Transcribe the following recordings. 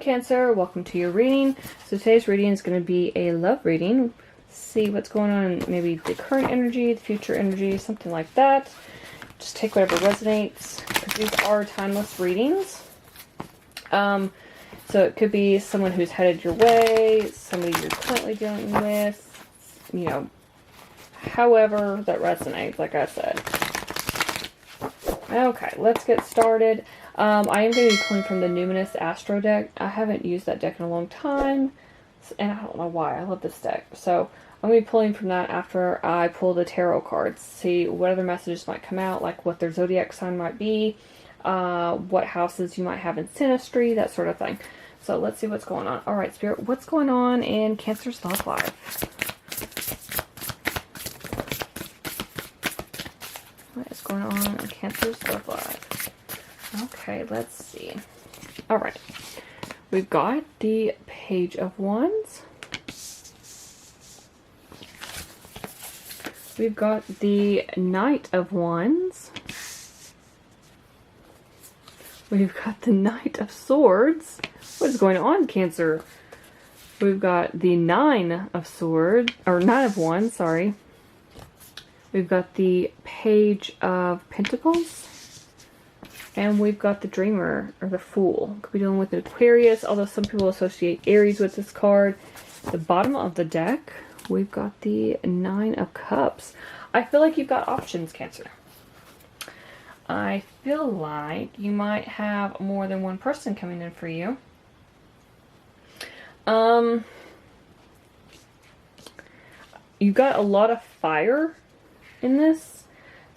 Cancer, welcome to your reading. So today's reading is going to be a love reading. See what's going on, maybe the current energy, the future energy, something like that. Just take whatever resonates, because these are timeless readings. So it could be someone who's headed your way, somebody you're currently dealing with, you know, however that resonates, like I said. Okay, let's get started. I am going to be pulling from the Numinous Astro deck. I haven't used that deck in a long time, and I don't know why. I love this deck. So I'm going to be pulling from that after I pull the tarot cards. See what other messages might come out, like what their zodiac sign might be, what houses you might have in synastry, that sort of thing. So let's see what's going on. Alright, Spirit, what's going on in Cancer's love life? What is going on in Cancer's love life? Okay, let's see. Alright. We've got the Page of Wands. We've got the Knight of Wands. We've got the Knight of Swords. What is going on, Cancer? We've got the Nine of Swords, or Nine of Wands, sorry. We've got the Page of Pentacles. And we've got the Dreamer, or the Fool. Could be dealing with an Aquarius, although some people associate Aries with this card. The bottom of the deck, we've got the Nine of Cups. I feel like you've got options, Cancer. I feel like you might have more than one person coming in for you. You've got a lot of fire in this.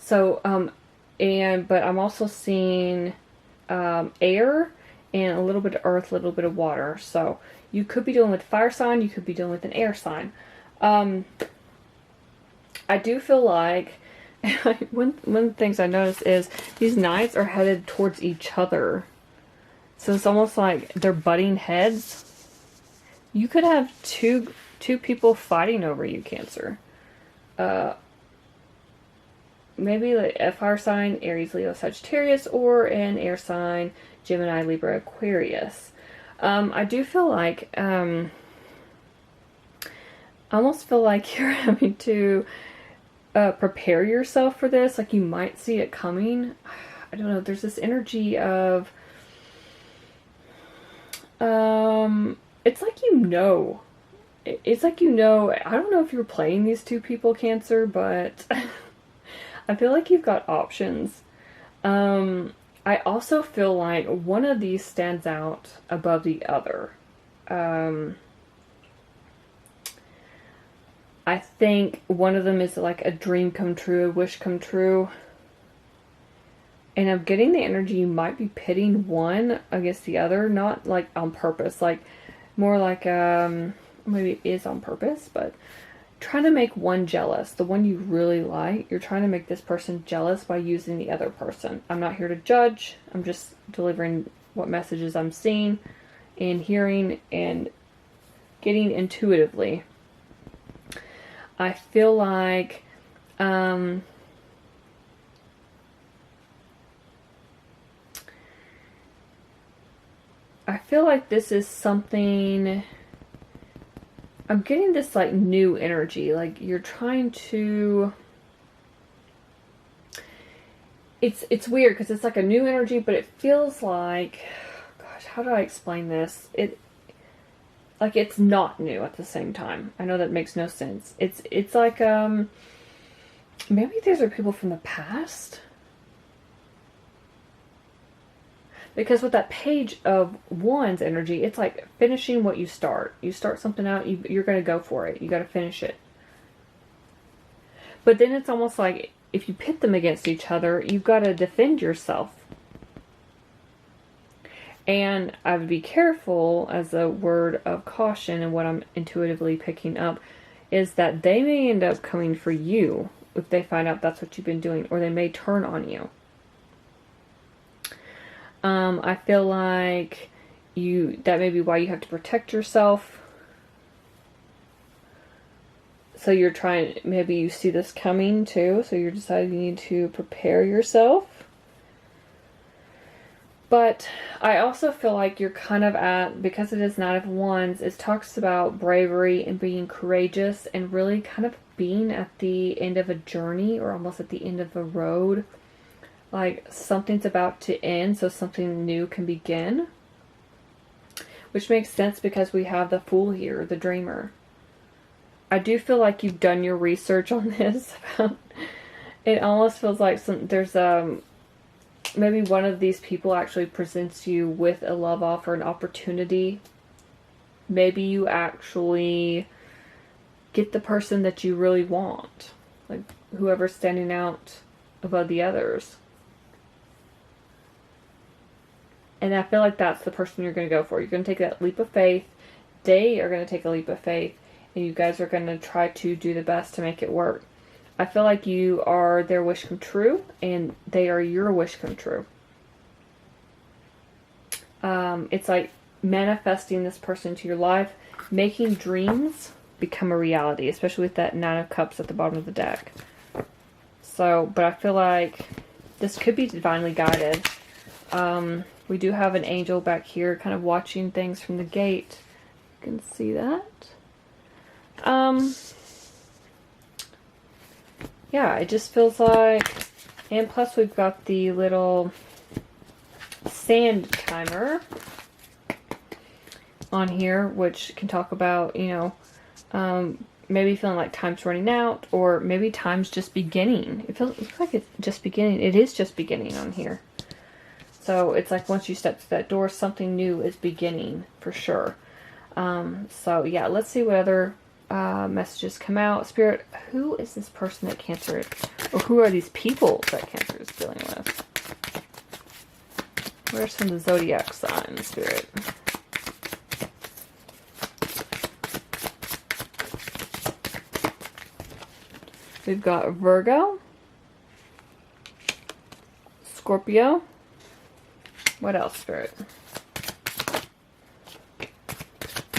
So, but I'm also seeing air and a little bit of earth, a little bit of water. So you could be dealing with a fire sign, you could be dealing with an air sign. I do feel like one of the things I noticed is these knights are headed towards each other. So it's almost like they're butting heads. You could have two people fighting over you, Cancer. Maybe like a fire sign, Aries, Leo, Sagittarius, or an air sign, Gemini, Libra, Aquarius. I do feel like, I almost feel like you're having to prepare yourself for this. Like you might see it coming. I don't know. There's this energy of, it's like you know. It's like you know. I don't know if you're playing these two people, Cancer, but I feel like you've got options. I also feel like one of these stands out above the other. I think one of them is like a dream come true, a wish come true. And I'm getting the energy you might be pitting one against the other, not like on purpose, like more like maybe it is on purpose, but trying to make one jealous, the one you really like. You're trying to make this person jealous by using the other person. I'm not here to judge. I'm just delivering what messages I'm seeing and hearing and getting intuitively. I feel like I feel like this is something. I'm getting this like new energy, like you're trying to, it's weird because it's like a new energy, but it feels like, gosh, how do I explain this? Like it's not new at the same time. I know that makes no sense. It's like, maybe these are people from the past. Because with that Page of Wands energy, it's like finishing what you start. You start something out, you're going to go for it. You got to finish it. But then it's almost like if you pit them against each other, you've got to defend yourself. And I would be careful, as a word of caution, and what I'm intuitively picking up, is that they may end up coming for you if they find out that's what you've been doing, or they may turn on you. I feel like that may be why you have to protect yourself. So you're trying, maybe you see this coming too, so you're deciding you need to prepare yourself. But I also feel like you're kind of at, because it is Knight of Wands, it talks about bravery and being courageous and really kind of being at the end of a journey or almost at the end of a road. Like something's about to end so something new can begin. Which makes sense because we have the Fool here, the dreamer. I do feel like you've done your research on this. It almost feels like there's maybe one of these people actually presents you with a love offer, an opportunity. Maybe you actually get the person that you really want. Like whoever's standing out above the others. And I feel like that's the person you're going to go for. You're going to take that leap of faith. They are going to take a leap of faith. And you guys are going to try to do the best to make it work. I feel like you are their wish come true, and they are your wish come true. It's like manifesting this person into your life, making dreams become a reality, especially with that Nine of Cups at the bottom of the deck. So, but I feel like this could be divinely guided. We do have an angel back here kind of watching things from the gate. You can see that. Yeah, it just feels like, and plus we've got the little sand timer on here, which can talk about, you know, maybe feeling like time's running out, or maybe time's just beginning. It looks like it's just beginning. It is just beginning on here. So it's like once you step through that door, something new is beginning for sure. So yeah, let's see what other messages come out. Spirit, who is this person that Cancer is, or who are these people that Cancer is dealing with? Where's some of the zodiac signs, Spirit? We've got Virgo, Scorpio. What else, Spirit?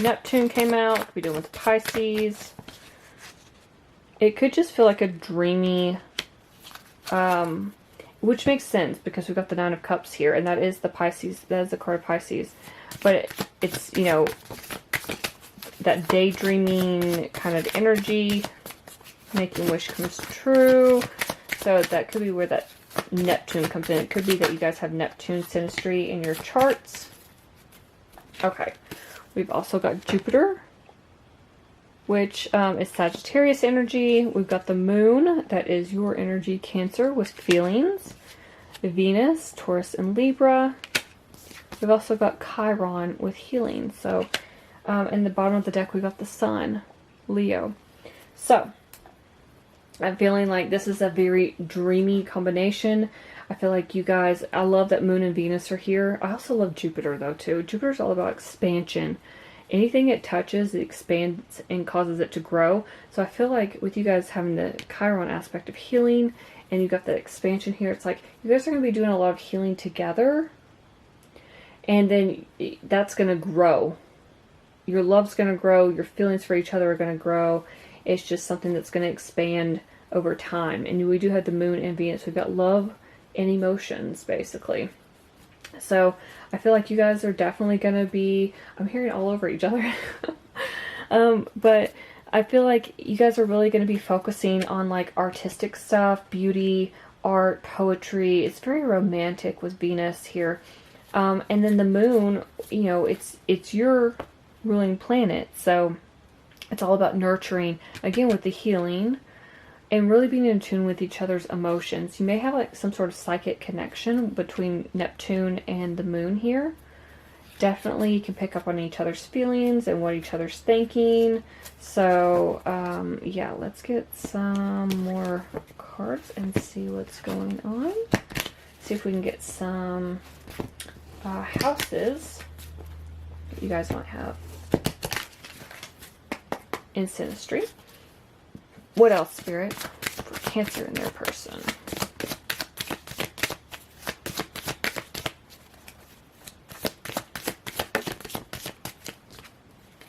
Neptune came out. Could be dealing with Pisces. It could just feel like a dreamy, which makes sense because we've got the Nine of Cups here, and that is the Pisces. That is the card of Pisces. But it's, you know, that daydreaming kind of energy, making wish comes true. So that could be where that Neptune comes in. It could be that you guys have Neptune synastry in your charts. Okay. We've also got Jupiter, which is Sagittarius energy. We've got the Moon, that is your energy, Cancer, with feelings. Venus, Taurus, and Libra. We've also got Chiron with healing. So, in the bottom of the deck, we've got the Sun, Leo. So, I'm feeling like this is a very dreamy combination. I feel like you guys, I love that Moon and Venus are here. I also love Jupiter though too. Jupiter's all about expansion. Anything it touches, it expands and causes it to grow. So I feel like with you guys having the Chiron aspect of healing, and you've got the expansion here, it's like you guys are going to be doing a lot of healing together. And then that's going to grow. Your love's going to grow. Your feelings for each other are going to grow. It's just something that's going to expand over time. And we do have the Moon and Venus. We've got love and emotions, basically. So I feel like you guys are definitely going to be, I'm hearing all over each other. But I feel like you guys are really going to be focusing on like artistic stuff, beauty, art, poetry. It's very romantic with Venus here. And then the Moon, you know, it's your ruling planet. So it's all about nurturing, again, with the healing. And really being in tune with each other's emotions. You may have like some sort of psychic connection between Neptune and the Moon here. Definitely you can pick up on each other's feelings and what each other's thinking. So, yeah, let's get some more cards and see what's going on. See if we can get some houses that you guys might have in synastry. What else, Spirit, for Cancer in their person?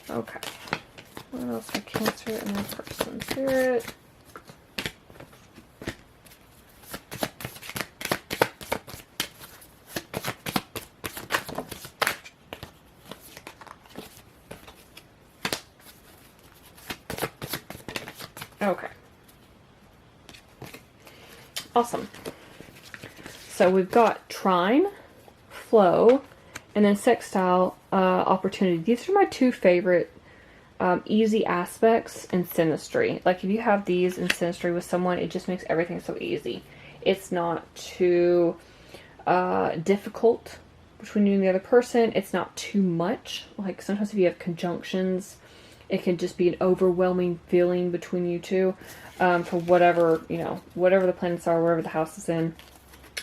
Okay. What else for Cancer in their person, Spirit? Okay. Awesome. So we've got trine, flow, and then sextile, opportunity. These are my two favorite easy aspects in synastry. Like if you have these in synastry with someone, it just makes everything so easy. It's not too difficult between you and the other person. It's not too much. Like sometimes if you have conjunctions, it can just be an overwhelming feeling between you two for whatever, you know, whatever the planets are, wherever the house is in.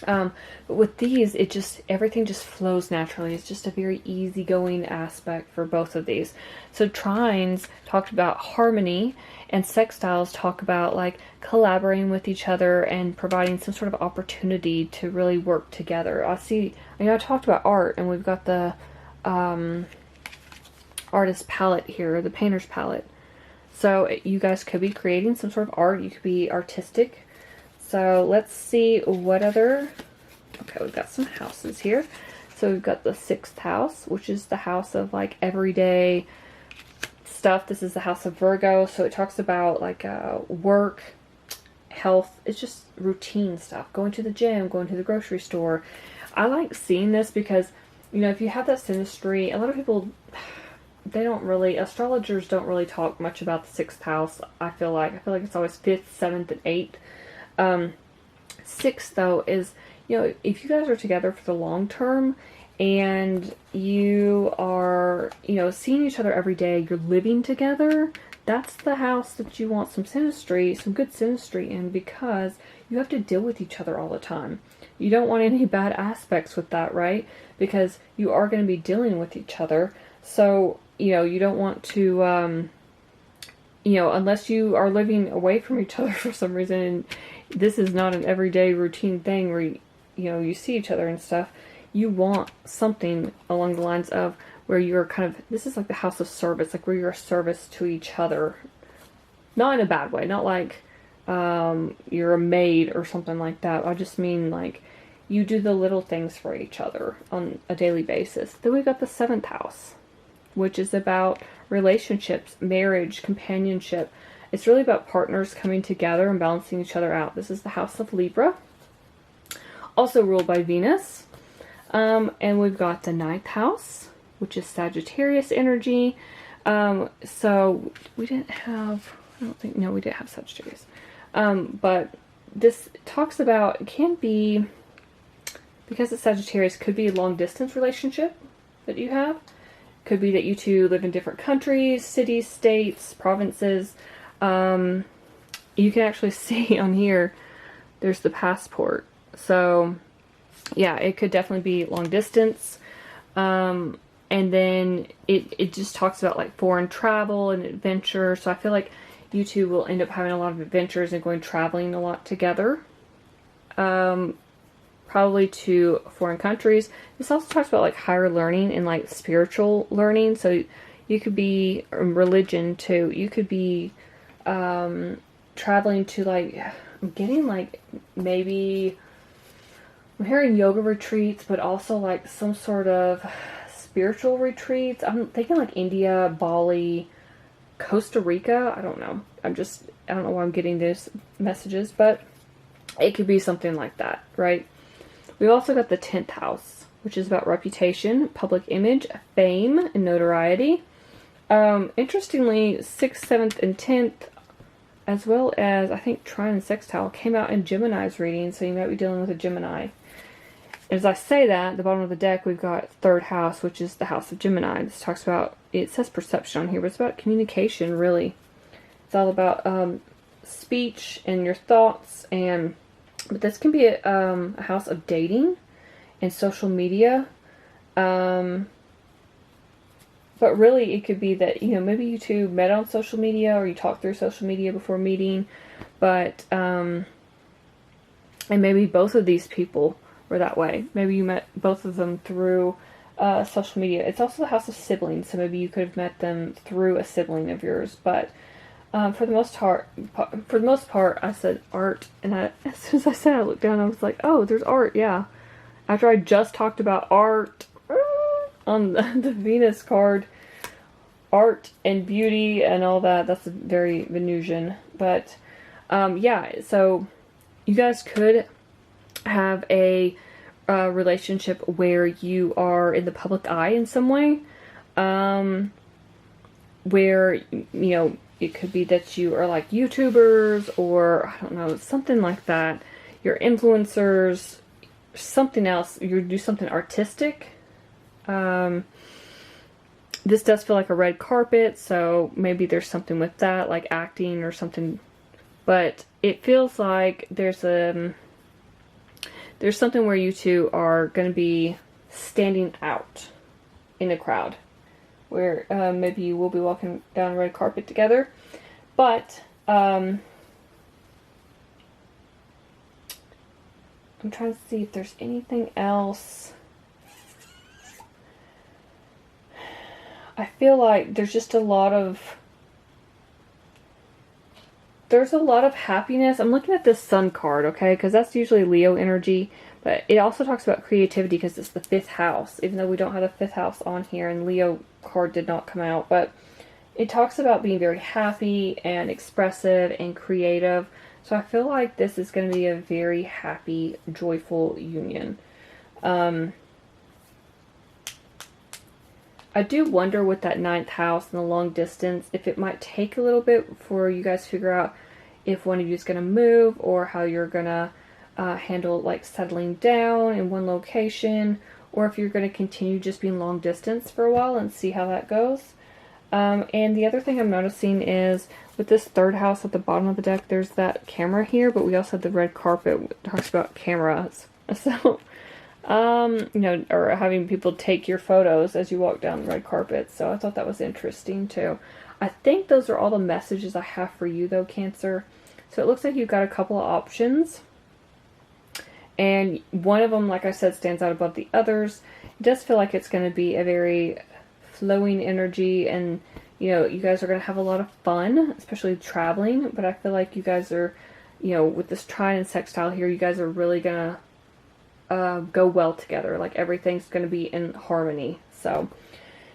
But with these, it just, everything just flows naturally. It's just a very easygoing aspect for both of these. So trines talked about harmony, and sextiles talk about like collaborating with each other and providing some sort of opportunity to really work together. I talked about art, and we've got the artist palette here, the painter's palette. So you guys could be creating some sort of art. You could be artistic. So let's see what other... Okay, we've got some houses here. So we've got the 6th house, which is the house of like everyday stuff. This is the house of Virgo. So it talks about like work, health. It's just routine stuff. Going to the gym, going to the grocery store. I like seeing this because, you know, if you have that synastry, a lot of people, they don't really, astrologers don't really talk much about the 6th house. I feel like it's always 5th, 7th, and 8th. 6th though is, you know, if you guys are together for the long term and you are, you know, seeing each other every day, you're living together, that's the house that you want some synastry, some good synastry in, because you have to deal with each other all the time. You don't want any bad aspects with that, right? Because you are going to be dealing with each other. So, you know, you don't want to, you know, unless you are living away from each other for some reason, and this is not an everyday routine thing where, you know, you see each other and stuff, you want something along the lines of where you're kind of, this is like the house of service, like where you're a service to each other. Not in a bad way, not like you're a maid or something like that. I just mean like you do the little things for each other on a daily basis. Then we've got the 7th house, which is about relationships, marriage, companionship. It's really about partners coming together and balancing each other out. This is the house of Libra, also ruled by Venus. And we've got the 9th house, which is Sagittarius energy. So we didn't have, no, we didn't have Sagittarius. But this talks about, it can be, because it's Sagittarius, could be a long distance relationship that you have. Could be that you two live in different countries, cities, states, provinces. You can actually see on here, there's the passport. So yeah, it could definitely be long distance. And then it just talks about like foreign travel and adventure. So I feel like you two will end up having a lot of adventures and going traveling a lot together. Probably to foreign countries. This also talks about like higher learning and like spiritual learning. So you could be religion too. You could be traveling to like, I'm getting like maybe, I'm hearing yoga retreats, but also like some sort of spiritual retreats. I'm thinking like India, Bali, Costa Rica. I don't know. I don't know why I'm getting these messages, but it could be something like that, right? We've also got the 10th house, which is about reputation, public image, fame, and notoriety. Interestingly, 6th, 7th, and 10th, as well as, I think, trine and sextile, came out in Gemini's reading, so you might be dealing with a Gemini. As I say that, at the bottom of the deck, we've got 3rd house, which is the house of Gemini. This talks about, it says perception on here, but it's about communication, really. It's all about speech and your thoughts, but this can be a house of dating and social media. But really, it could be that, you know, maybe you two met on social media or you talked through social media before meeting. But, and maybe both of these people were that way. Maybe you met both of them through social media. It's also the house of siblings, so maybe you could have met them through a sibling of yours. But for the most part, I said art, and as soon as I said, I looked down, I was like, oh, there's art, yeah. After I just talked about art on the Venus card, art and beauty and all that. That's very Venusian. But yeah, so you guys could have a relationship where you are in the public eye in some way. Where, you know, it could be that you are like YouTubers, or I don't know, something like that. You're influencers, something else. You do something artistic. This does feel like a red carpet, so maybe there's something with that, like acting or something. But it feels like there's something where you two are going to be standing out in a crowd, where maybe you will be walking down a red carpet together. But I'm trying to see if there's anything else. I feel like there's just a lot of happiness. I'm looking at this Sun card, okay, because that's usually Leo energy, but it also talks about creativity because it's the 5th house, even though we don't have the 5th house on here, and Leo card did not come out. But it talks about being very happy and expressive and creative. So I feel like this is going to be a very happy, joyful union. I do wonder with that 9th house and the long distance, if it might take a little bit for you guys to figure out if one of you is going to move, or how you're going to handle like settling down in one location, or if you're going to continue just being long distance for a while and see how that goes. And the other thing I'm noticing is with this 3rd house at the bottom of the deck, there's that camera here, but we also have the red carpet that talks about cameras. So you know, or having people take your photos as you walk down the red carpet. So I thought that was interesting too. I think those are all the messages I have for you though, Cancer. So it looks like you've got a couple of options. And one of them, like I said, stands out above the others. It does feel like it's going to be a very flowing energy, and, you know, you guys are going to have a lot of fun, especially traveling. But I feel like you guys are, you know, with this trine and sextile here, you guys are really going to go well together. Like everything's going to be in harmony. So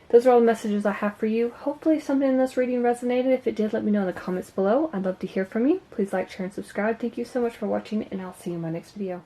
those are all the messages I have for you. Hopefully something in this reading resonated. If it did, let me know in the comments below. I'd love to hear from you. Please like, share, and subscribe. Thank you so much for watching, and I'll see you in my next video.